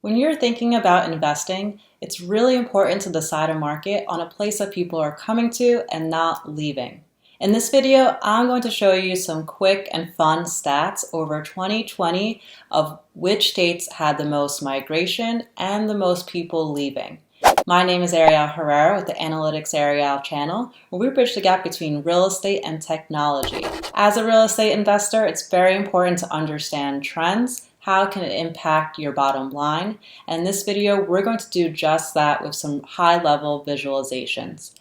When you're thinking about investing, it's really important to decide a market on a place that people are coming to and not leaving. In this video, I'm going to show you some quick and fun stats over 2020 of which states had the most migration and the most people leaving. My name is Ariel Herrera with the AnalyticsAriel channel, where we bridge the gap between real estate and technology. As a real estate investor, it's very important to understand trends. How can it impact your bottom line? And in this video, we're going to do just that with some high-level visualizations.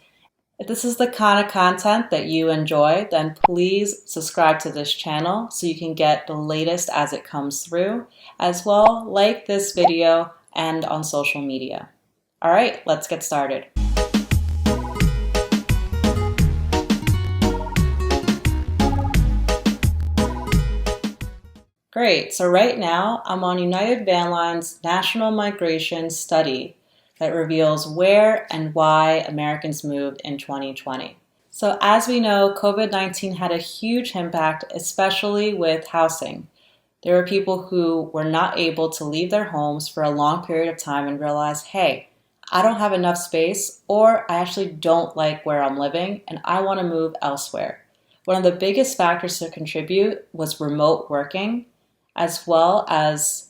If this is the kind of content that you enjoy, then please subscribe to this channel so you can get the latest as it comes through. As well, like this video and on social media. All right, let's get started. Great, so right now I'm on United Van Line's National Migration Study that reveals where and why Americans moved in 2020. So as we know, COVID-19 had a huge impact, especially with housing. There were people who were not able to leave their homes for a long period of time and realized, hey, I don't have enough space, or I actually don't like where I'm living and I want to move elsewhere. One of the biggest factors to contribute was remote working, as well as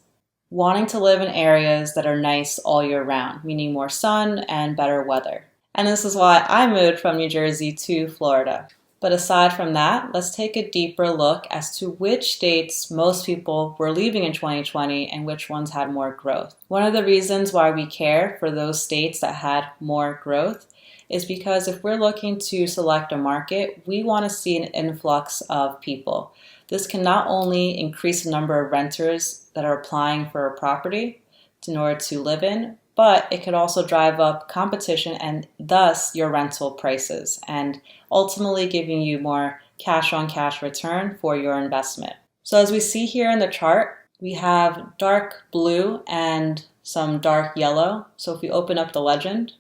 wanting to live in areas that are nice all year round, meaning more sun and better weather. And this is why I moved from New Jersey to Florida. But aside from that, let's take a deeper look as to which states most people were leaving in 2020 and which ones had more growth. One of the reasons why we care for those states that had more growth is because if we're looking to select a market, we want to see an influx of people. This can not only increase the number of renters that are applying for a property in order to live in, but it could also drive up competition and thus your rental prices and ultimately giving you more cash-on-cash return for your investment. So as we see here in the chart, we have dark blue and some dark yellow. So if we open up the legend,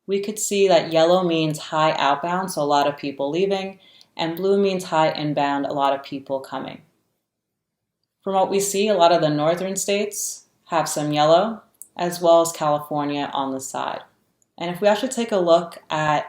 we could see that yellow means high outbound, so a lot of people leaving, and blue means high inbound, a lot of people coming. From what we see, a lot of the northern states have some yellow, as well as California on the side. And if we actually take a look at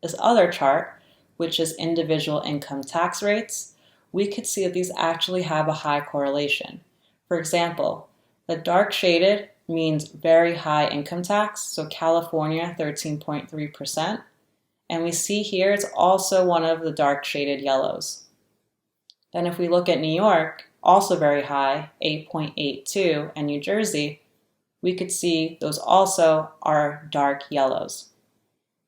this other chart, which is individual income tax rates, we could see that these actually have a high correlation. For example, the dark shaded means very high income tax, so California 13.3%. And we see here it's also one of the dark shaded yellows. Then if we look at New York, also very high, 8.82, and New Jersey, we could see those also are dark yellows.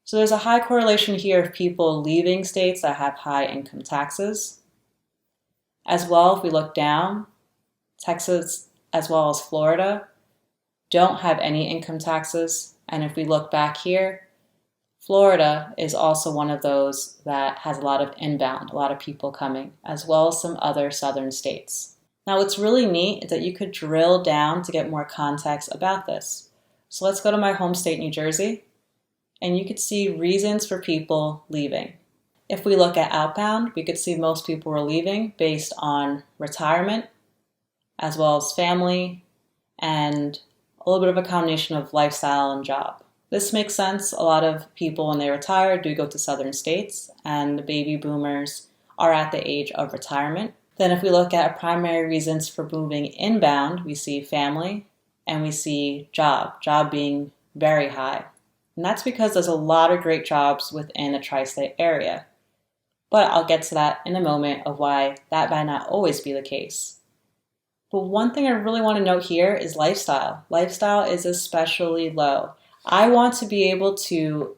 So there's a high correlation here of people leaving states that have high income taxes. As well, if we look down, Texas as well as Florida don't have any income taxes. And if we look back here, Florida is also one of those that has a lot of inbound, a lot of people coming, as well as some other southern states. Now what's really neat is that you could drill down to get more context about this. So let's go to my home state, New Jersey, and you could see reasons for people leaving. If we look at outbound, we could see most people were leaving based on retirement, as well as family, and a little bit of a combination of lifestyle and job. This makes sense. A lot of people when they retire do go to southern states, and the baby boomers are at the age of retirement. Then if we look at primary reasons for moving inbound, we see family and we see job being very high. And that's because there's a lot of great jobs within the tri-state area. But I'll get to that in a moment of why that might not always be the case. But one thing I really want to note here is lifestyle. Lifestyle is especially low. I want to be able to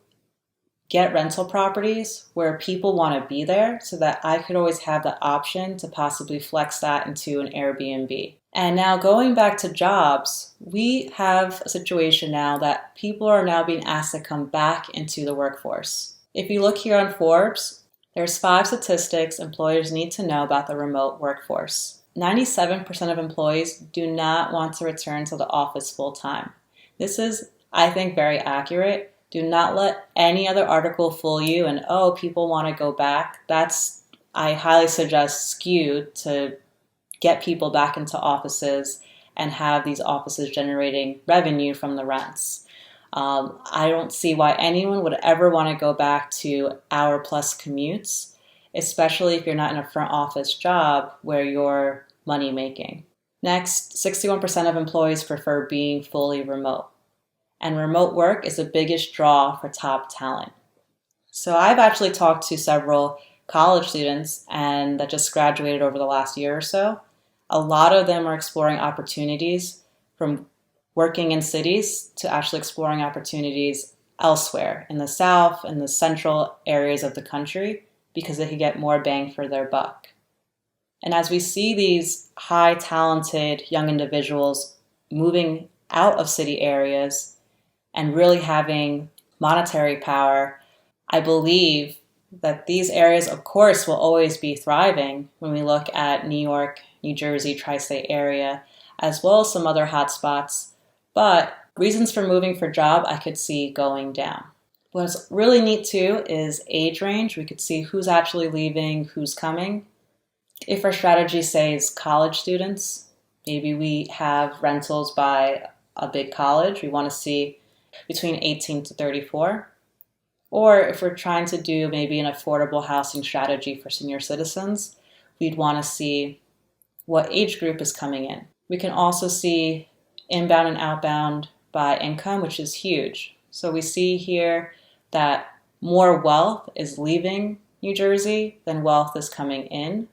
get rental properties where people want to be there so that I could always have the option to possibly flex that into an Airbnb. And now going back to jobs, we have a situation now that people are now being asked to come back into the workforce. If you look here on Forbes, there's 5 statistics employers need to know about the remote workforce. 97% of employees do not want to return to the office full time. This is, I think, very accurate. Do not let any other article fool you and, oh, people want to go back. That's, I highly suggest, skewed to get people back into offices and have these offices generating revenue from the rents. I don't see why anyone would ever want to go back to hour-plus commutes, especially if you're not in a front office job where you're money making. Next, 61% of employees prefer being fully remote. And remote work is the biggest draw for top talent. So I've actually talked to several college students and that just graduated over the last year or so. A lot of them are exploring opportunities from working in cities to actually exploring opportunities elsewhere in the South and the central areas of the country because they can get more bang for their buck. And as we see these high talented young individuals moving out of city areas and really having monetary power, I believe that these areas, of course, will always be thriving when we look at New York, New Jersey, tri-state area, as well as some other hotspots. But reasons for moving for job, I could see going down. What's really neat too is age range. We could see who's actually leaving, who's coming. If our strategy says college students, maybe we have rentals by a big college. We want to see between 18 to 34. Or if we're trying to do maybe an affordable housing strategy for senior citizens, we'd want to see what age group is coming in. We can also see inbound and outbound by income, which is huge. So we see here that more wealth is leaving New Jersey than wealth is coming in.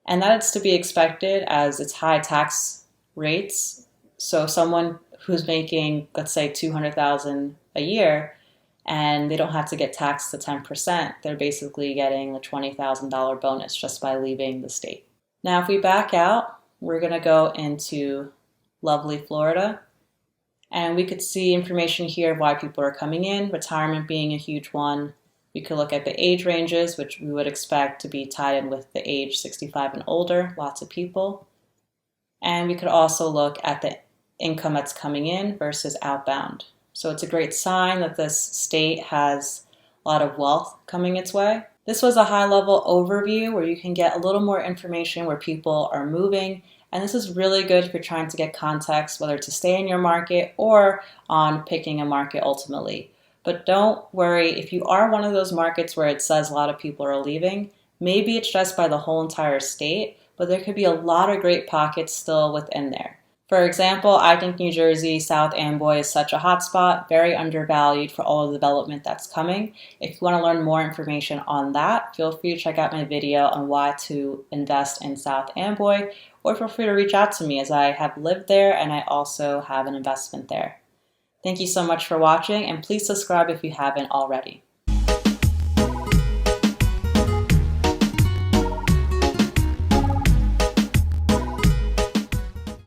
And that's to be expected as it's high tax rates. So someone who's making, let's say, $200,000 a year, and they don't have to get taxed to 10%, they're basically getting a $20,000 bonus just by leaving the state. Now, if we back out, we're going to go into lovely Florida, and we could see information here of why people are coming in, retirement being a huge one. We could look at the age ranges, which we would expect to be tied in with the age 65 and older, lots of people. And we could also look at the income that's coming in versus outbound. So it's a great sign that this state has a lot of wealth coming its way. This was a high-level overview where you can get a little more information where people are moving. And this is really good if you're trying to get context, whether to stay in your market or on picking a market ultimately. But don't worry, if you are one of those markets where it says a lot of people are leaving, maybe it's just by the whole entire state, but there could be a lot of great pockets still within there. For example, I think New Jersey, South Amboy is such a hotspot, very undervalued for all of the development that's coming. If you want to learn more information on that, feel free to check out my video on why to invest in South Amboy, or feel free to reach out to me as I have lived there and I also have an investment there. Thank you so much for watching, and please subscribe if you haven't already.